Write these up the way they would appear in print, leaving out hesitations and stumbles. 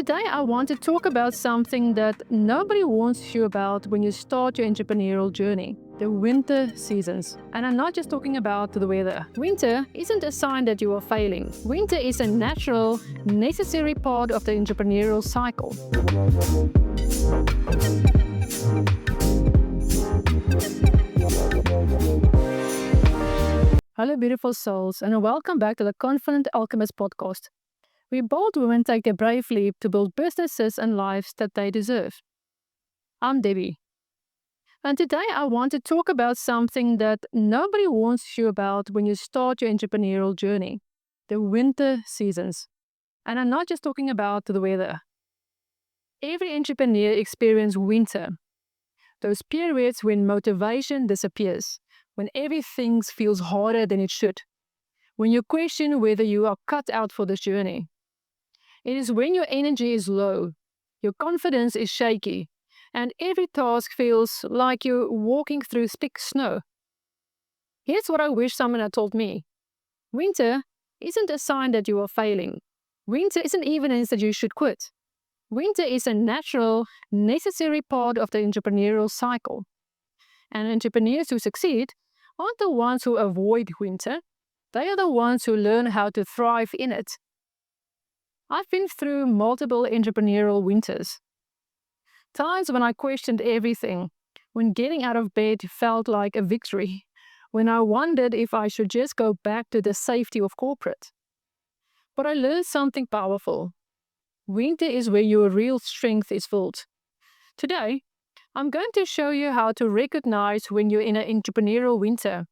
Today, I want to talk about something that nobody warns you about when you start your entrepreneurial journey: the winter seasons. And I'm not just talking about the weather. Winter isn't a sign that you are failing. Winter is a natural, necessary part of the entrepreneurial cycle. Hello, beautiful souls, and welcome back to the Confident Alchemist podcast. We bold women take a brave leap to build businesses and lives that they deserve. I'm Debbie. And today I want to talk about something that nobody warns you about when you start your entrepreneurial journey: the winter seasons. And I'm not just talking about the weather. Every entrepreneur experiences winter, those periods when motivation disappears, when everything feels harder than it should, when you question whether you are cut out for this journey. It is when your energy is low, your confidence is shaky, and every task feels like you're walking through thick snow. Here's what I wish someone had told me: winter isn't a sign that you are failing. Winter isn't evidence that you should quit. Winter is a natural, necessary part of the entrepreneurial cycle. And entrepreneurs who succeed aren't the ones who avoid winter, they are the ones who learn how to thrive in it. I've been through multiple entrepreneurial winters. Times when I questioned everything, when getting out of bed felt like a victory, when I wondered if I should just go back to the safety of corporate. But I learned something powerful. Winter is where your real strength is built. Today, I'm going to show you how to recognize when you're in an entrepreneurial winter,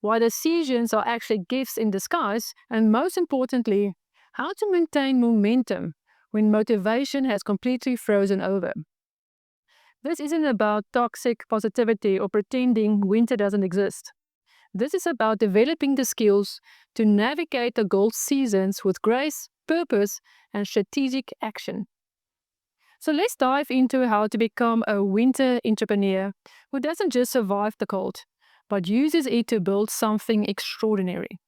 why the seasons are actually gifts in disguise, and most importantly, how to maintain momentum when motivation has completely frozen over. This isn't about toxic positivity or pretending winter doesn't exist. This is about developing the skills to navigate the gold seasons with grace, purpose, and strategic action. So let's dive into how to become a winter entrepreneur who doesn't just survive the cold, but uses it to build something extraordinary.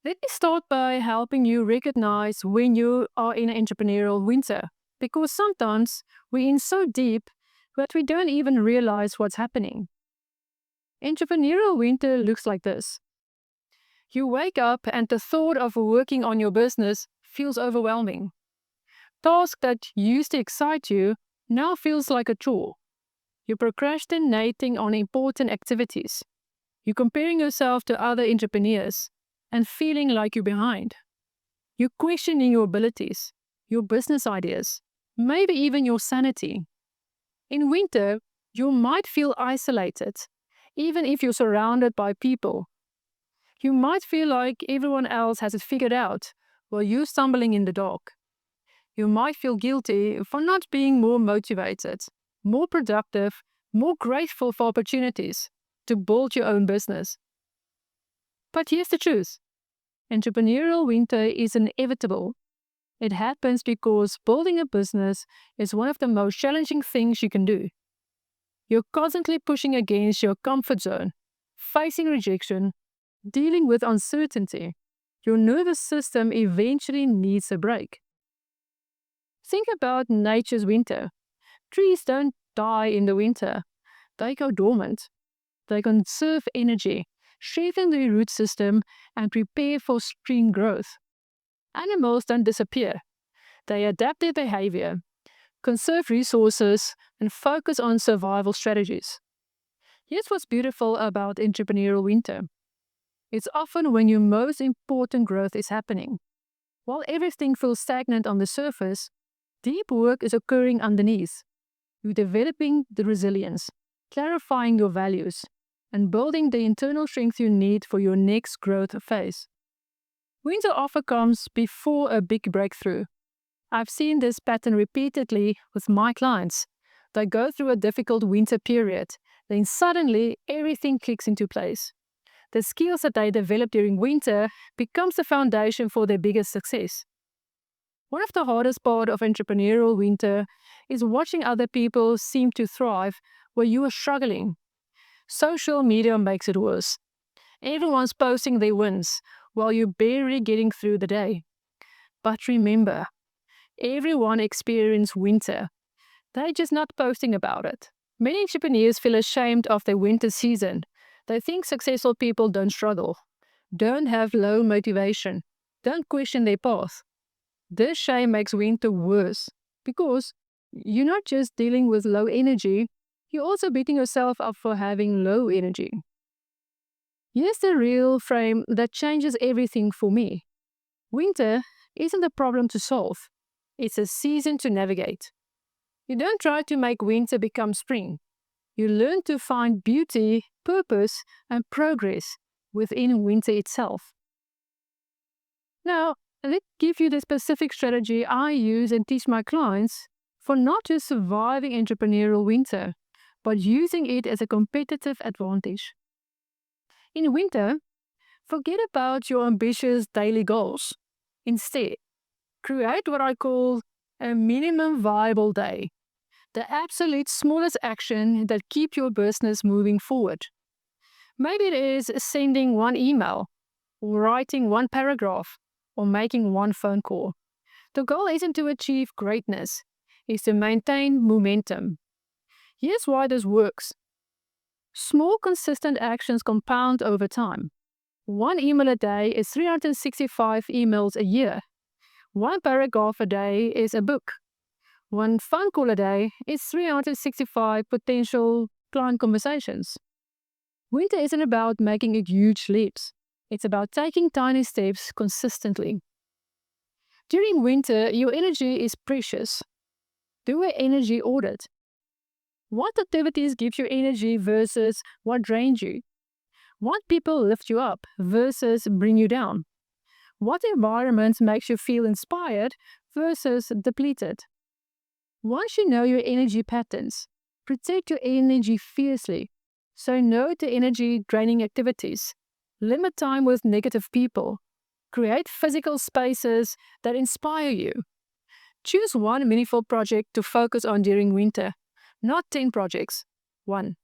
Let me start by helping you recognize when you are in an entrepreneurial winter, because sometimes we're in so deep that we don't even realize what's happening. Entrepreneurial winter looks like this. You wake up and the thought of working on your business feels overwhelming. Task that used to excite you now feels like a chore. You're procrastinating on important activities. You're comparing yourself to other entrepreneurs and feeling like you're behind. You're questioning your abilities, your business ideas, maybe even your sanity. In winter, you might feel isolated, even if you're surrounded by people. You might feel like everyone else has it figured out while you're stumbling in the dark. You might feel guilty for not being more motivated, more productive, more grateful for opportunities to build your own business. But here's the truth: entrepreneurial winter is inevitable. It happens because building a business is one of the most challenging things you can do. You're constantly pushing against your comfort zone, facing rejection, dealing with uncertainty. Your nervous system eventually needs a break. Think about nature's winter. Trees don't die in the winter, they go dormant. They conserve energy, strengthen their root system, and prepare for spring growth. Animals don't disappear. They adapt their behavior, conserve resources, and focus on survival strategies. Here's what's beautiful about entrepreneurial winter. It's often when your most important growth is happening. While everything feels stagnant on the surface, deep work is occurring underneath. You're developing the resilience, clarifying your values, and building the internal strength you need for your next growth phase. Winter often comes before a big breakthrough. I've seen this pattern repeatedly with my clients. They go through a difficult winter period, then suddenly everything clicks into place. The skills that they develop during winter becomes the foundation for their biggest success. One of the hardest parts of entrepreneurial winter is watching other people seem to thrive where you are struggling. Social media makes it worse. Everyone's posting their wins while you're barely getting through the day. But remember, Everyone experiences winter. They're just not posting about it. Many entrepreneurs feel ashamed of their winter season. They think successful people don't struggle, don't have low motivation, don't question their path. This shame makes winter worse because you're not just dealing with low energy, you're also beating yourself up for having low energy. Here's the real frame that changes everything for me. Winter isn't a problem to solve, it's a season to navigate. You don't try to make winter become spring. You learn to find beauty, purpose, and progress within winter itself. Now, let me give you the specific strategy I use and teach my clients for not just surviving entrepreneurial winter, but using it as a competitive advantage. In winter, forget about your ambitious daily goals. Instead, create what I call a minimum viable day, the absolute smallest action that keeps your business moving forward. Maybe it is sending one email, writing one paragraph, or making one phone call. The goal isn't to achieve greatness, it's to maintain momentum. Here's why this works. Small, consistent actions compound over time. One email a day is 365 emails a year. One paragraph a day is a book. One phone call a day is 365 potential client conversations. Winter isn't about making huge leaps. It's about taking tiny steps consistently. During winter, your energy is precious. Do an energy audit. What activities give you energy versus what drains you? What people lift you up versus bring you down? What environment makes you feel inspired versus depleted? Once you know your energy patterns, protect your energy fiercely. Say no to energy draining activities. Limit time with negative people. Create physical spaces that inspire you. Choose one meaningful project to focus on during winter, not 10 projects, one.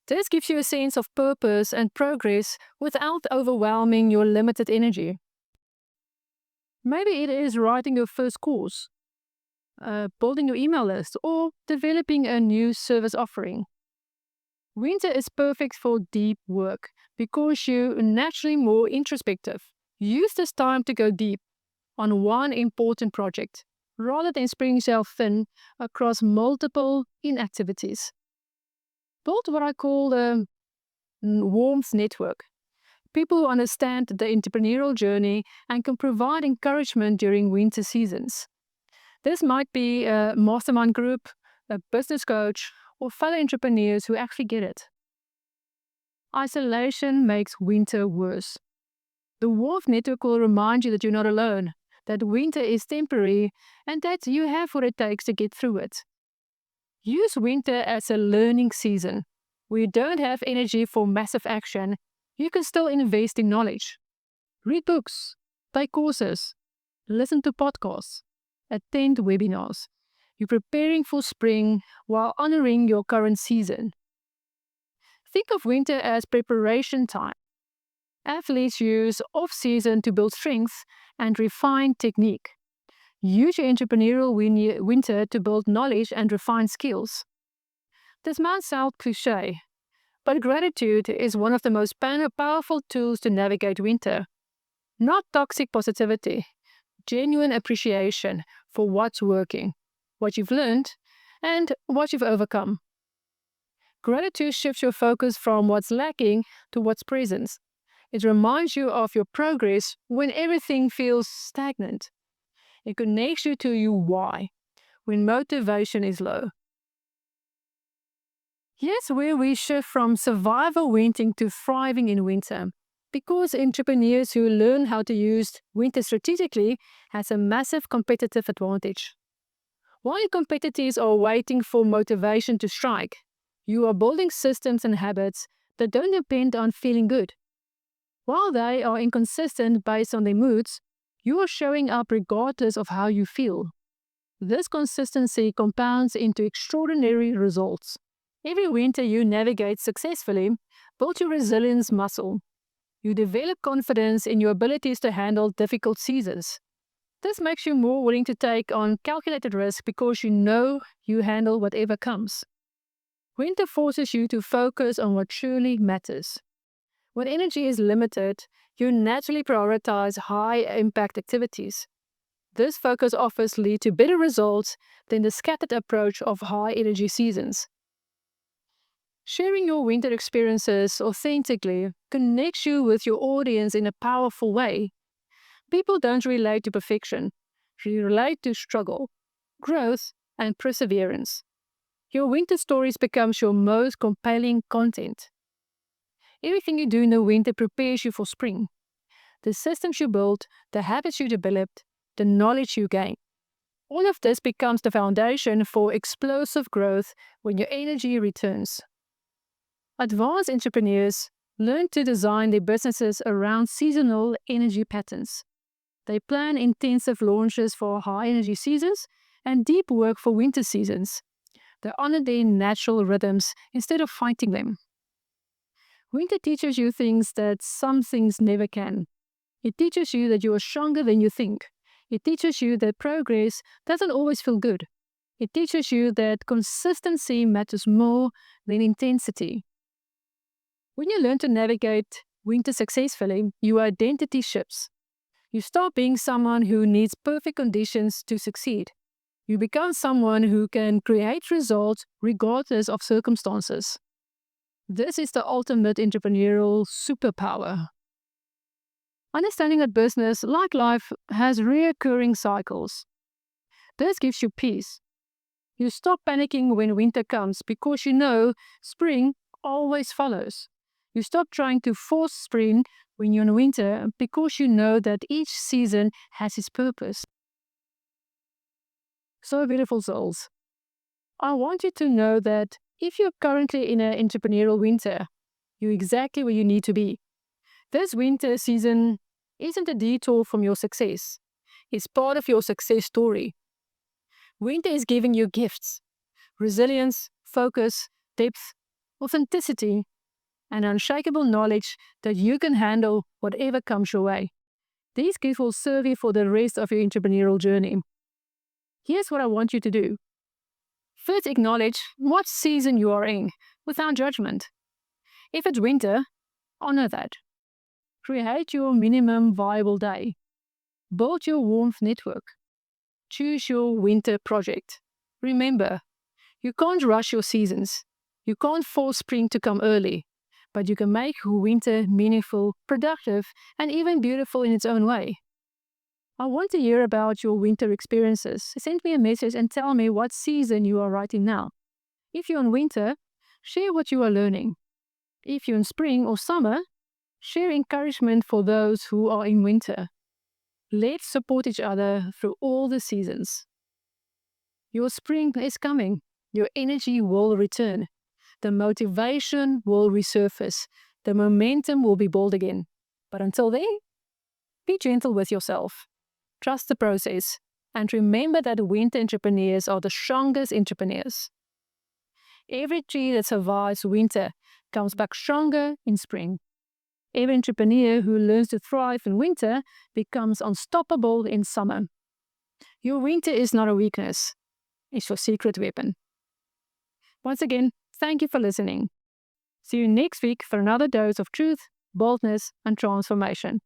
This gives you a sense of purpose and progress without overwhelming your limited energy. Maybe it is writing your first course, building your email list, or developing a new service offering. Winter is perfect for deep work because you're naturally more introspective. Use this time to go deep on one important project rather than spreading yourself thin across multiple inactivities. Build what I call a warmth network. People who understand the entrepreneurial journey and can provide encouragement during winter seasons. This might be a mastermind group, a business coach, or fellow entrepreneurs who actually get it. Isolation makes winter worse. The warmth network will remind you that you're not alone, that winter is temporary, and that you have what it takes to get through it. Use winter as a learning season. Where you don't have energy for massive action, you can still invest in knowledge. Read books, take courses, listen to podcasts, attend webinars. You're preparing for spring while honoring your current season. Think of winter as preparation time. Athletes use off-season to build strength and refine technique. Use your entrepreneurial winter to build knowledge and refine skills. This might sound cliche, but gratitude is one of the most powerful tools to navigate winter. Not toxic positivity, genuine appreciation for what's working, what you've learned, and what you've overcome. Gratitude shifts your focus from what's lacking to what's present. It reminds you of your progress when everything feels stagnant. It connects you to your why when motivation is low. Here's where we shift from survival winter to thriving in winter. Because entrepreneurs who learn how to use winter strategically has a massive competitive advantage. While competitors are waiting for motivation to strike, you are building systems and habits that don't depend on feeling good. While they are inconsistent based on their moods, you are showing up regardless of how you feel. This consistency compounds into extraordinary results. Every winter you navigate successfully, build your resilience muscle. You develop confidence in your abilities to handle difficult seasons. This makes you more willing to take on calculated risk because you know you handle whatever comes. Winter forces you to focus on what truly matters. When energy is limited, you naturally prioritize high impact activities. This focus offers lead to better results than the scattered approach of high energy seasons. Sharing your winter experiences authentically connects you with your audience in a powerful way. People don't relate to perfection, they relate to struggle, growth, and perseverance. Your winter stories becomes your most compelling content. Everything you do in the winter prepares you for spring. The systems you build, the habits you developed, the knowledge you gain. All of this becomes the foundation for explosive growth when your energy returns. Advanced entrepreneurs learn to design their businesses around seasonal energy patterns. They plan intensive launches for high energy seasons and deep work for winter seasons. They honor their natural rhythms instead of fighting them. Winter teaches you things that some things never can. It teaches you that you are stronger than you think. It teaches you that progress doesn't always feel good. It teaches you that consistency matters more than intensity. When you learn to navigate winter successfully, your identity shifts. You stop being someone who needs perfect conditions to succeed. You become someone who can create results regardless of circumstances. This is the ultimate entrepreneurial superpower. Understanding that business, like life, has recurring cycles. This gives you peace. You stop panicking when winter comes because you know spring always follows. You stop trying to force spring when you're in winter because you know that each season has its purpose. So, beautiful souls, I want you to know that if you're currently in an entrepreneurial winter, you're exactly where you need to be. This winter season isn't a detour from your success, it's part of your success story. Winter is giving you gifts: resilience, focus, depth, authenticity, and unshakable knowledge that you can handle whatever comes your way. These gifts will serve you for the rest of your entrepreneurial journey. Here's what I want you to do. First, acknowledge what season you are in without judgment. If it's winter, honor that. Create your minimum viable day. Build your warmth network. Choose your winter project. Remember, you can't rush your seasons. You can't force spring to come early, but you can make winter meaningful, productive, and even beautiful in its own way. I want to hear about your winter experiences. Send me a message and tell me what season you are right in now. If you're in winter, share what you are learning. If you're in spring or summer, share encouragement for those who are in winter. Let's support each other through all the seasons. Your spring is coming. Your energy will return. The motivation will resurface. The momentum will be bold again. But until then, be gentle with yourself. Trust the process. And remember that winter entrepreneurs are the strongest entrepreneurs. Every tree that survives winter comes back stronger in spring. Every entrepreneur who learns to thrive in winter becomes unstoppable in summer. Your winter is not a weakness. It's your secret weapon. Once again, thank you for listening. See you next week for another dose of truth, boldness, and transformation.